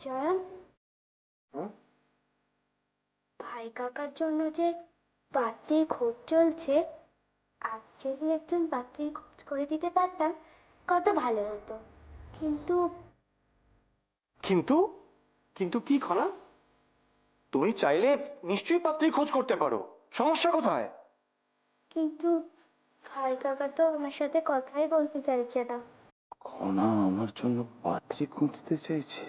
Join, হুম? ভাই কাকার জন্য যে পাত্রীর খোঁজ চলছে, আজ যদি একজন পাত্রীর খোঁজ করে দিতে পারতাম কত ভালো হতো। কিন্তু কিন্তু কিন্তু কি খনা? তুমি চাইলে নিশ্চয়ই পাত্রীর খোঁজ করতে পারো, সমস্যা কোথায়? কিন্তু ভাই কাকা তো আমার সাথে কথাই বলতে চাইছে না। খনা আমার জন্য পাত্রী খুঁজতে চাইছে।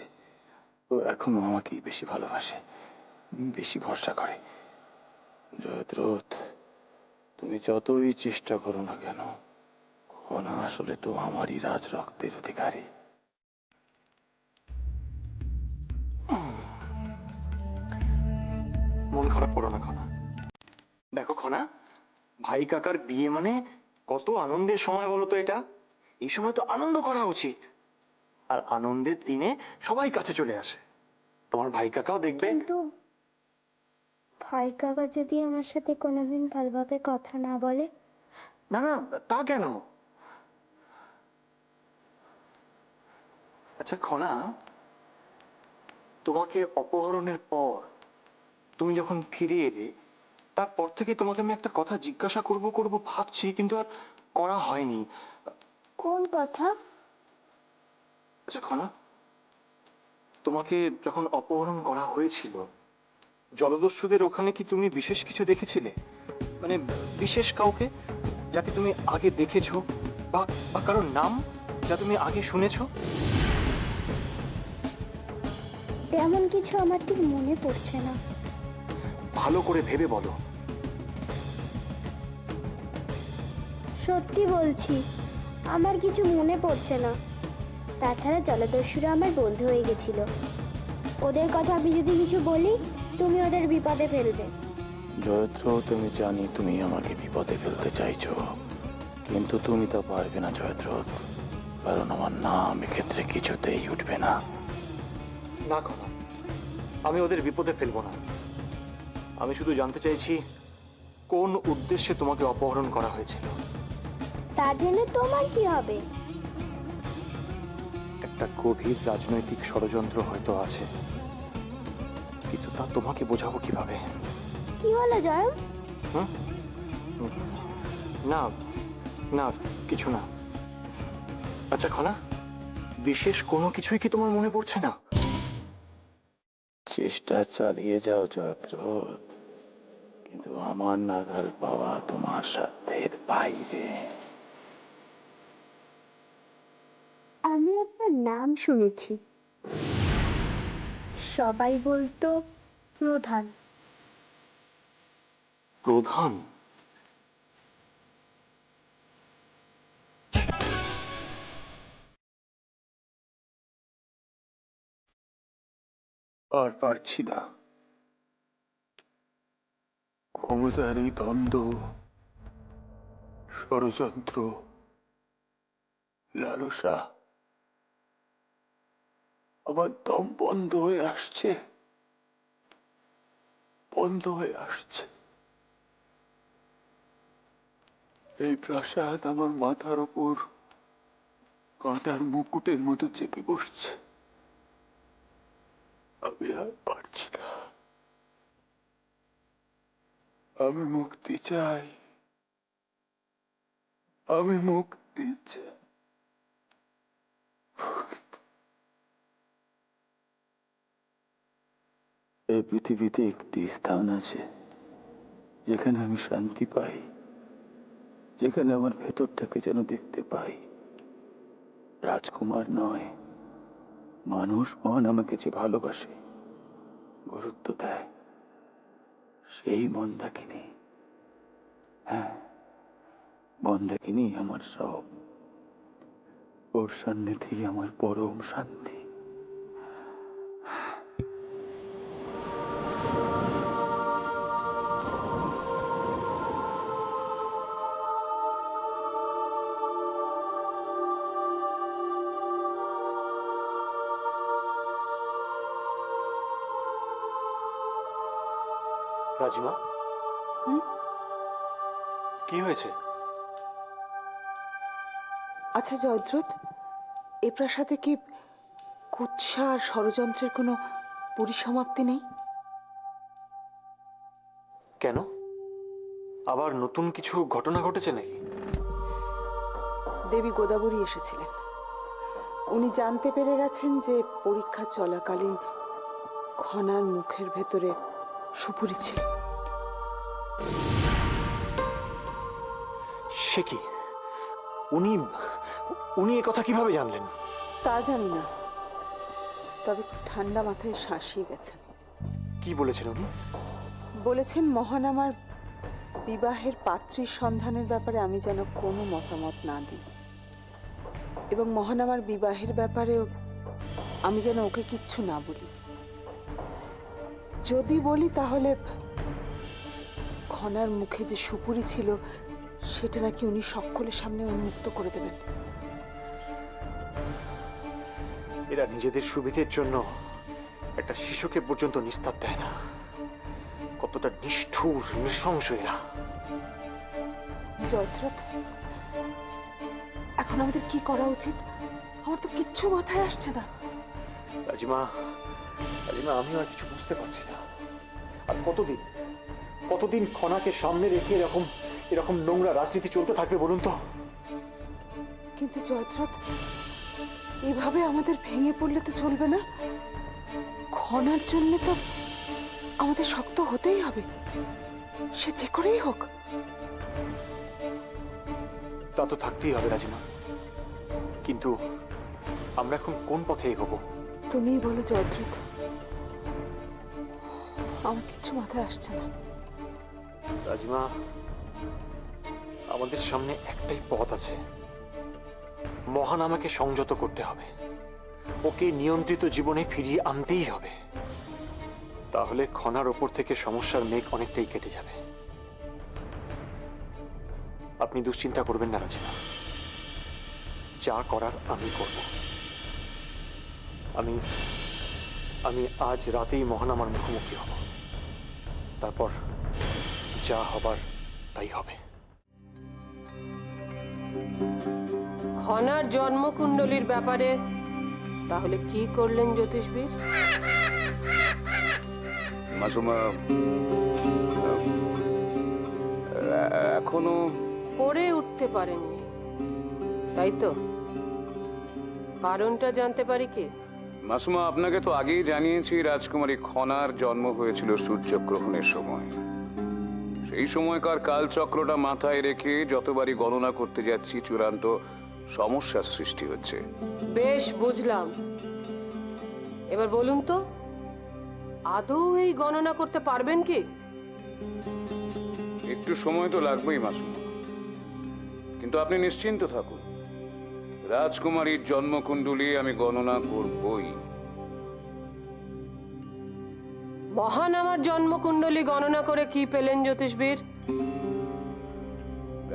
ও এখনো আমাকেই বেশি ভালোবাসে, বেশি ভরসা করে। জয়দ্রথ, তুমি যতই চেষ্টা করো না কেন, খনা আসলে তো আমারই রাজ রক্তের অধিকারী। মন খারাপ করো না খনা। দেখো খনা, ভাই কাকার বিয়ে মানে কত আনন্দের সময় বলো তো এটা। এই সময় তো আনন্দ করা উচিত, আর আনন্দের দিনে সবাই কাছে চলে আসে। তোমার ভাই কাকাও দেখবে। কিন্তু ভাই কাকা যদি আমার সাথে কোনোদিন ভালোভাবে কথা না বলে? না না, তা কেন? আচ্ছা খনা, তোমাকে অপহরণের পর তুমি যখন ফিরে এলে, তারপর থেকে তোমাকে আমি একটা কথা জিজ্ঞাসা করব করব ভাবছি, কিন্তু আর করা হয়নি। কোন কথা? আচ্ছা খনা, তোমাকে যখন অপহরণ করা হয়েছিল, জলদস্যুদের ওখানে কি তুমি বিশেষ কিছু দেখেছিলে? মানে বিশেষ কাউকে যাকে তুমি আগে দেখেছো, বা বা কারোর নাম যা তুমি আগে শুনেছো? তেমন কিছু আমার ঠিক মনে পড়ছে না। ভালো করে ভেবে বলো। সত্যি বলছি, আমার কিছু মনে পড়ছে না। তাছাড়া জলদস্যুরা আমার বন্ধু হয়ে গেছিল। ওদের কথা আমি যদি কিছু বলি, তুমি ওদের বিপদে ফেলবে। জয়দ্রথ, আমি জানি তুমি আমাকে বিপদে ফেলতে চাইছো, কিন্তু তুমি তা পারবে না জয়দ্রথ, কারণ আমার নাম এক্ষেত্রে কিছুতেই উঠবে না। না খনা, আমি ওদের বিপদে ফেলবো না। আমি শুধু জানতে চাইছি কোন উদ্দেশ্যে তোমাকে অপহরণ করা হয়েছিল। তা জেনে তোমার কি হবে? একটা গভীর রাজনৈতিক ষড়যন্ত্র হয়তো আছে, কিন্তু তা তোমাকে বোঝাবো কিভাবে? কি হলো জয়ন? হুম? না না, কিছু না। আচ্ছা খনা, বিশেষ কোনো কিছুই কি তোমার মনে পড়ছে না? চেষ্টা চালিয়ে যাও জয়দ্রথ, কিন্তু আমার নাগাল পাওয়া তোমার সাধ্যের বাইরে। আমি আপনার নাম শুনেছি, সবাই বলতো প্রধান। প্রধান? আর পারছি না। ক্ষমতার এই দ্বন্দ্ব, ষড়যন্ত্র, লালসা, আমার দম বন্ধ হয়ে আসছে, বন্ধ হয়ে আসছে। এই প্রাসাদ আমার মাথার ওপর কাঁটার মুকুটের মতো চেপে বসছে। আমি আর পারছি না। আমি মুক্তি চাই, আমি মুক্তি চাই। এই পৃথিবীতে একটি স্থান আছে যেখানে আমি শান্তি পাই, যেখানে আমার ভেতরটাকে যেন দেখতে পাই। রাজকুমার নয়, মানুষ মন আমাকে যে ভালোবাসে, গুরুত্ব দেয়, সেই মন্দাকিনী। হ্যাঁ, মন্দাকিনী আমার সব। ওর সান্নিধ্যেই আমার পরম শান্তি। রাজিমা, হুম? কি হয়েছে? আচ্ছা জয়দ্রথ, এ প্রাসাদে কি কুৎসা আর ষড়যন্ত্রের কোনো পরিসমাপ্তি নেই? কেন? আবার নতুন কিছু ঘটনা ঘটেছে নাকি? দেবী গোদাবরী এসেছিলেন। উনি জানতে পেরে গেছেন যে পরীক্ষা চলাকালীন খনার মুখের ভেতরে সুপুরি ছিল। সে কি? উনি উনি এ কথা কিভাবে জানলেন? তা জানি না, তবে ঠান্ডা মাথায় শাসিয়ে গেছেন। কি বলেছেন উনি? বলেছেন মহান আমার বিবাহের পাত্রীর সন্ধানের ব্যাপারে আমি যেন কোনো মতামত না দিই, এবং মহান আমার বিবাহের ব্যাপারেও আমি যেন ওকে কিচ্ছু না বলি। যদি বলি তাহলে খনার মুখে যে সুপুরি ছিল সেটা নাকি উনি সকলের সামনে উন্মুক্ত করে দেবেন। এরা নিজেদের সুবিধের জন্য একটা শিশুকে পর্যন্ত নিস্তার দেয় না। কতটা নিষ্ঠুর, নৃশংস এরা! জয়দ্রথ, এখন আমাদের কি করা উচিত? আমার তো কিচ্ছু মাথায় আসছে না। রাজিমা, রাজিমা, আমিও আর কিছু বুঝতে পারছি না। আর কতদিন খনাকে সামনে রেখে এরকম এরকম নোংরা রাজনীতি চলতে থাকবে বলুন তো? কিন্তু জয়দ্রথ, এভাবে আমাদের ভেঙে পড়লে তো চলবে না। খনার জন্য তো আমাদের শক্ত হতেই হবে, সে যে করেই হোক। তা তো থাকতেই হবে রাজিমা, কিন্তু আমরা এখন কোন পথে এগোবো? তুমিই বলো জয়দ্রথ, আমার কিচ্ছু মাথায় আসছে না। রাজিমা, আমাদের সামনে একটাই পথ আছে। মহান আমাকে সংযত করতে হবে, ওকে নিয়ন্ত্রিত জীবনে ফিরিয়ে আনতেই হবে। তাহলে খনার ওপর থেকে সমস্যার মেঘ অনেকটাই কেটে যাবে। আপনি দুশ্চিন্তা করবেন না রাজিমা, যা করার আমি করব। আমি আমি আজ রাতেই মহান আমার মুখোমুখি হব, তারপর যা হবার তাই হবে। খনার জন্মকুণ্ডলীর ব্যাপারে তাহলে কি করলেন জ্যোতিষবীর? মাসুমা, এখনো করে উঠতে পারেননি, তাই তো? কারণটা জানতে পারি কি? মাসুমা, আপনাকে তো আগেই জানিয়েছি রাজকুমারী খনার জন্ম হয়েছিল সূর্যগ্রহণের সময়। সেই সময়কার কালচক্রটা মাথায় রেখে যতবারই গণনা করতে যাচ্ছি চূড়ান্ত সমস্যার সৃষ্টি হচ্ছে। বেশ, বুঝলাম। এবার বলুন তো, আদৌ এই গণনা করতে পারবেন কি? একটু সময় তো লাগবেই মাসুমা, কিন্তু আপনি নিশ্চিন্ত থাকুন, রাজকুমারীর জন্মকুণ্ডলী আমি গণনা করবই। মহান আমার জন্মকুণ্ডলী গণনা করে কি পেলেন জ্যোতিষবীর?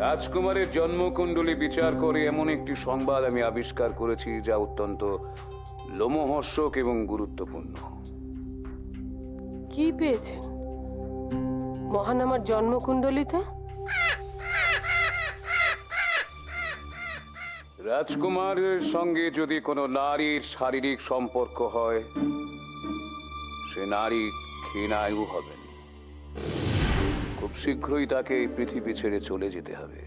রাজকুমারের জন্মকুণ্ডলী বিচার করে এমন একটি সংবাদ আমি আবিষ্কার করেছি যা অত্যন্ত লোমহর্ষক এবং গুরুত্বপূর্ণ। কি পেয়েছেন মহান আমার জন্মকুণ্ডলীতে? রাজকুমারের সঙ্গে যদি কোনো নারীর শারীরিক সম্পর্ক হয়, সে নারী ক্ষীণায়ু হবেন। খুব শীঘ্রই তাকে এই পৃথিবী ছেড়ে চলে যেতে হবে।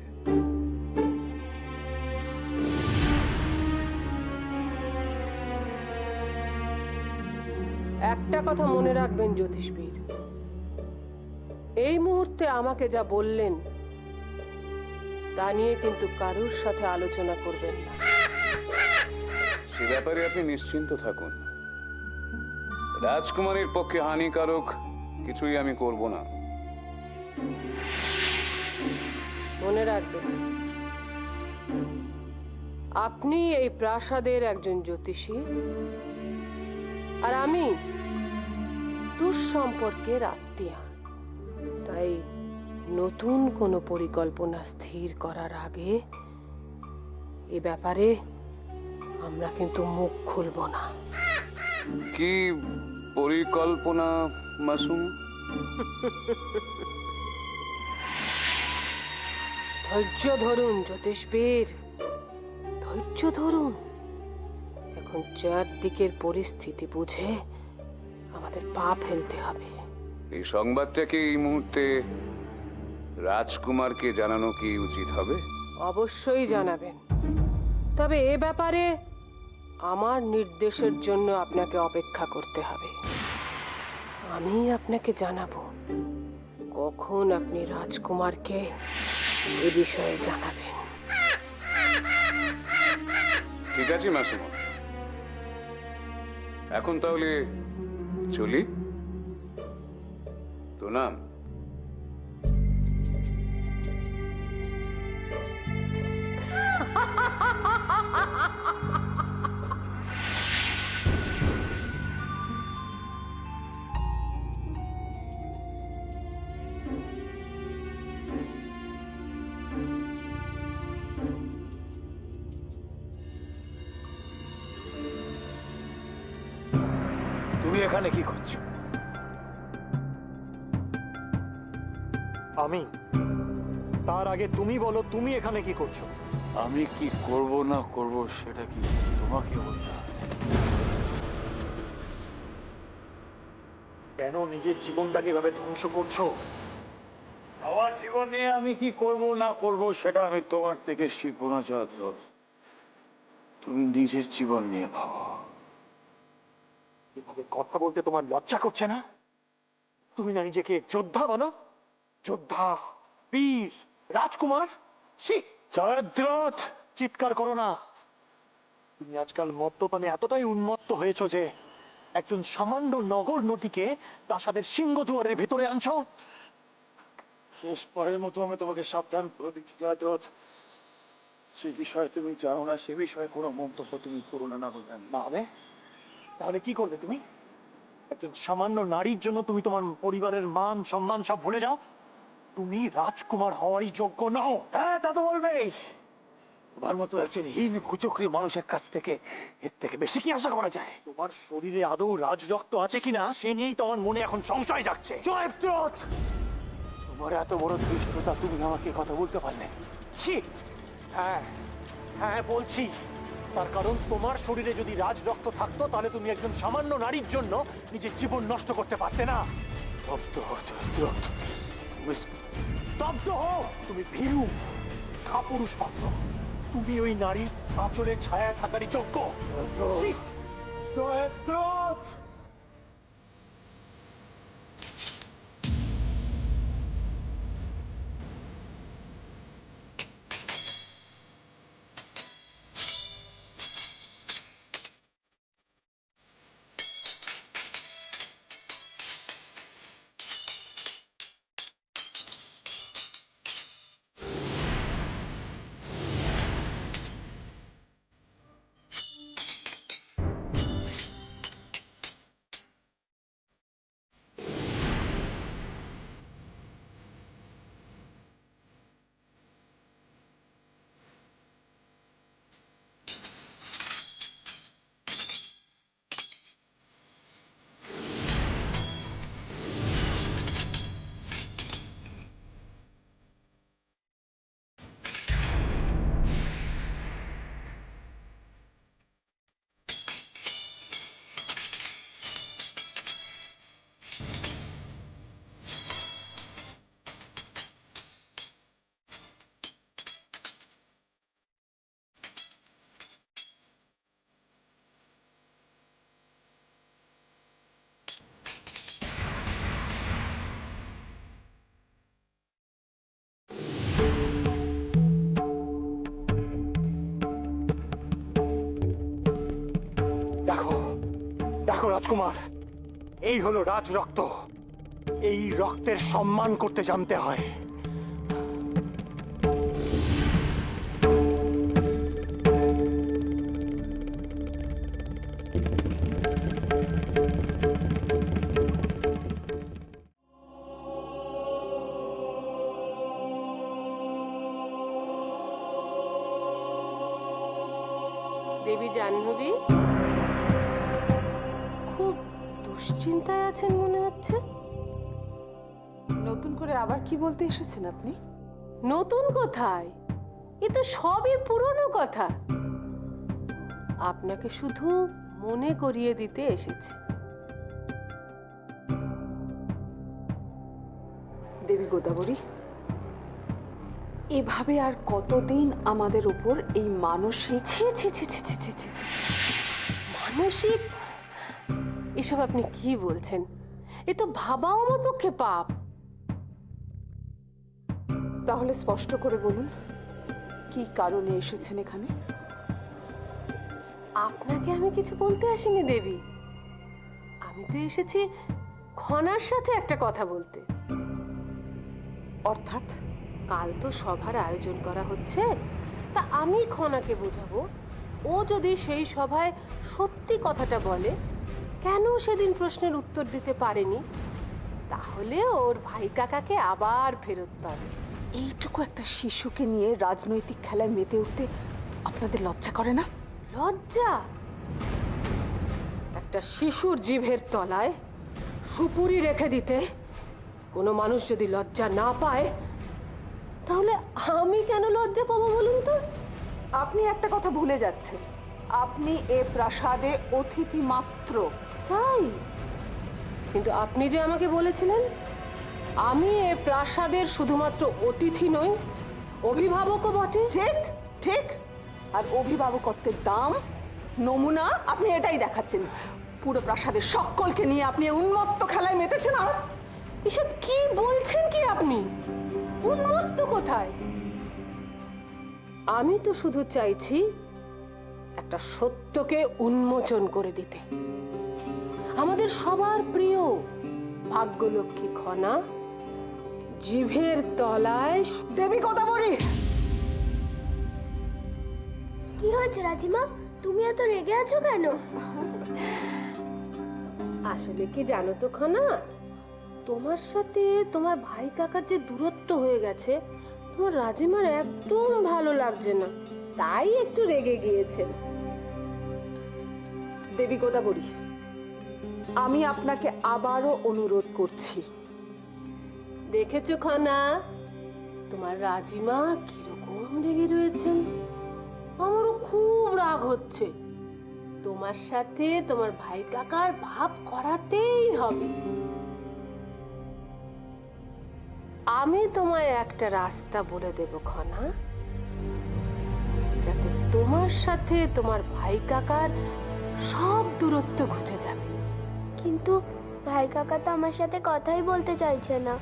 একটা কথা মনে রাখবেন জ্যোতিষবীর, এই মুহূর্তে আমাকে যা বললেন তা নিয়ে কিন্তু কারুর সাথে আলোচনা করবেন না। সে ব্যাপারে আপনি নিশ্চিন্ত থাকুন, রাজকুমারীর পক্ষে হানিকারক কিছুই আমি করব না। মনে রাখবেন, আপনি এই প্রাসাদের একজন জ্যোতিষী, আর আমি দুঃসম্পর্কের আত্মীয়া। তাই নতুন কোনো পরিকল্পনা স্থির করার আগে এ ব্যাপারে আমরা কিন্তু মুখ খুলব না। কি পরিকল্পনা মাসুম? ধৈর্য ধরুন জ্যোতিষবীর, ধৈর্য ধরুন। এখন চারদিকের পরিস্থিতি বুঝে আমাদের পা ফেলতে হবে। এই সংবাদটাকে এই মুহূর্তে রাজকুমারকে জানানো কি উচিত হবে? অবশ্যই জানাবেন, তবে এ ব্যাপারে আমার নির্দেশের জন্য আপনাকে অপেক্ষা করতে হবে। আমি আপনাকে জানাবো কখন আপনি রাজকুমারকে এ বিষয়ে জানাবেন। ঠিক আছে মাসিমা, এখন তাহলে চলি। প্রণাম। তুমি এখানে কি করছো? আমি? তার আগে তুমি বলো, তুমি এখানে কি করছো? আমি কি করব না করব সেটা কি তোমাকে বলতে হবে? কেন নিজের জীবনটাকে এভাবে ধ্বংস করছো? আমার জীবন নিয়ে আমি কি করব না করব সেটা আমি তোমার থেকে শিখবো না জয়দ্রথ। তুমি নিজের জীবন নিয়ে ভাবো। এভাবে কথা বলতে তোমার লজ্জা করছে না? তুমি না নিজেকে যোদ্ধা বলো? যোদ্ধা, বীর, রাজকুমার? ছি! জয়দ্রথ! চিৎকার করো না। তুমি আজকাল মদ্যপানে এতটাই উন্মত্ত হয়েছো যে একজন সামান্য নগর নদীকে প্রাসাদের সিংহদুয়ারের ভেতরে আনছো। শেষ পরের মতো আমি তোমাকে সাবধান করে দিচ্ছি জয়দ্রথ, সে বিষয়ে তুমি জানো না, সে বিষয়ে কোনো মন্তব্য তুমি করো না। না বলবেন তাহলে তাহলে কি করবে তুমি? একজন সামান্য নারীর জন্য তুমি তোমার পরিবারের মান সম্মান সব ভুলে যাও? তুমি রাজকুমার হওয়ারই যোগ্য নও। হ্যাঁ, তা তো বলবেই। তোমার মতো একজন হীন কুচক্রী মানুষের কাছ থেকে এর থেকে বেশি কি আশা করা যায়? তোমার শরীরে আদৌ রাজ রক্ত আছে কিনা সে নিয়েই তো আমার মনে এখন সংশয় জাগছে। জয়দ্রথ! তোমার এত বড় ধৃষ্টতা, তুমি আমাকে কথা বলতে পারলে? ছি! হ্যাঁ হ্যাঁ বলছি, তার কারণ তোমার শরীরে যদি রাজ রক্ত থাকতো তাহলে তুমি একজন সামান্য নারীর জন্য নিজের জীবন নষ্ট করতে পারতে না। স্তব্ধ হও জয়দ্রথ, তুমি স্তব্ধ হও। তুমি ভীরু, কাপুরুষ মাত্র। তুমি ওই নারীর আঁচলের ছায়া থাকারই যোগ্য। ছি! জয়দ্রথ! দেখো দেখো রাজকুমার, এই হলো রাজ রক্ত। এই রক্তের সম্মান করতে জানতে হয়। দেবী জাহ্নবী, খুব দুশ্চিন্তায় আছেন মনে হচ্ছে। নতুন করে আবার কি বলতে এসেছেন আপনি? নতুন কোথায়, এ তো সবই পুরনো কথা। আপনাকে শুধু মনে করিয়ে দিতে এসেছি। দেবী গোদাবরী, এভাবে আর কতদিন আমাদের উপর এই মানসিক ছি ছি ছি ছি ছি ছি ছি ছি। মানসিক এসব আপনি কি বলছেন? এ তো ভাবাও আমার পক্ষে পাপ। তাহলে স্পষ্ট করে বলুন, কি কারণে এসেছেন এখানে? আপনাকে আমি কিছু বলতে আসিনি দেবী, আমি তো এসেছি খনার সাথে একটা কথা বলতে। অর্থাৎ কাল তো সভার আয়োজন করা হচ্ছে, তা আমি খনাকে বোঝাবো ও যদি সেই সভায় সত্যি কথাটা বলে, কেন সেদিন প্রশ্নের উত্তর দিতে পারেনি, তাহলে ওর ভাই কাকাকে আবার ফেরত পাবে। এইটুকু একটা শিশুকে নিয়ে রাজনৈতিক খেলায় মেতে উঠতে আপনাদের লজ্জা করে না? লজ্জা? একটা শিশুর জিভের তলায় সুপুরি রেখে দিতে কোনো মানুষ যদি লজ্জা না পায়, তাহলে আমি কেন লজ্জা পাবো বলুন তো? আপনি একটা কথা ভুলে যাচ্ছেন, আপনি এ প্রাসাদে অতিথি মাত্র। তাই? কিন্তু আপনি যে আমাকে বলেছিলেন আমি এ প্রাসাদের শুধুমাত্র অতিথি নই, অভিভাবকও বটে। ঠিক ঠিক। আর অভিভাবকত্বের দাম, নমুনা আপনি এটাই দেখাচ্ছেন। পুরো প্রাসাদের সকলকে নিয়ে আপনি উন্মত্ত খেলায় মেতেছেন। আর এসব কি বলছেন কি আপনি? উন্মত্ত কোথায়? আমি তো শুধু চাইছি একটা সত্যকে উন্মোচন করে দিতে। আমাদের সবার প্রিয় ভাগ্যলক্ষ্মী খনা জিভের তলায়। দেবী গোদাবরী, কি হয়েছে রাজিমা, তুমি এত রেগে আছো কেন? আসলে কি জানো তো খনা, তোমার সাথে তোমার ভাই কাকার যে দূরত্ব হয়ে গেছে, তোমার রাজিমার একদম ভালো লাগছে না, তাই একটু রেগে গিয়েছেন। দেবী গোদাবরী, আমি আপনাকে আবারও অনুরোধ করছি। দেখেছো খনা, তোমার রাজিমা কিরকম রেগে রয়েছেন। আমারও খুব রাগ হচ্ছে। তোমার সাথে তোমার ভাই কাকার ভাব করাতেই হবে। আমি তোমায় একটা রাস্তা বলে দেব খনা, যাতে তোমার সাথে তোমার ভাই কাকার সব দূরত্ব ঘুচে যাবে। কিন্তু ভাই কাকা তো আমার সাথে কথাই বলতে চাইছে না।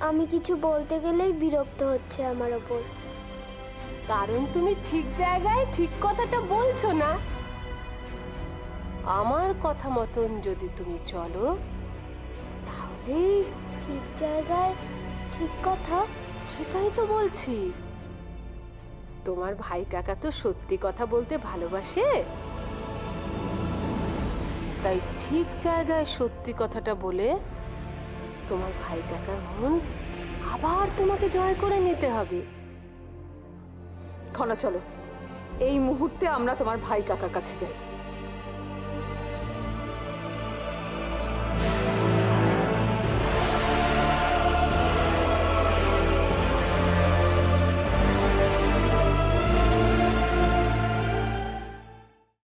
আমি কিছু বলতে গেলেই বিরক্ত হচ্ছে আমার ওপর। কারণ তুমি ঠিক জায়গায় ঠিক কথাটা বলছো না। আমার কথা মতন যদি তুমি চলো, তাহলেই ঠিক জায়গায় ঠিক কথা? সেটাই তো বলছি। তোমার ভাই কাকা তো সত্যি কথা বলতে ভালোবাসে, তাই ঠিক জায়গায় সত্যি কথাটা বলে তোমার ভাই কাকার মন আবার তোমাকে জয় করে নিতে হবে। খনা চলো, এই মুহূর্তে আমরা তোমার ভাই কাকার কাছে যাই।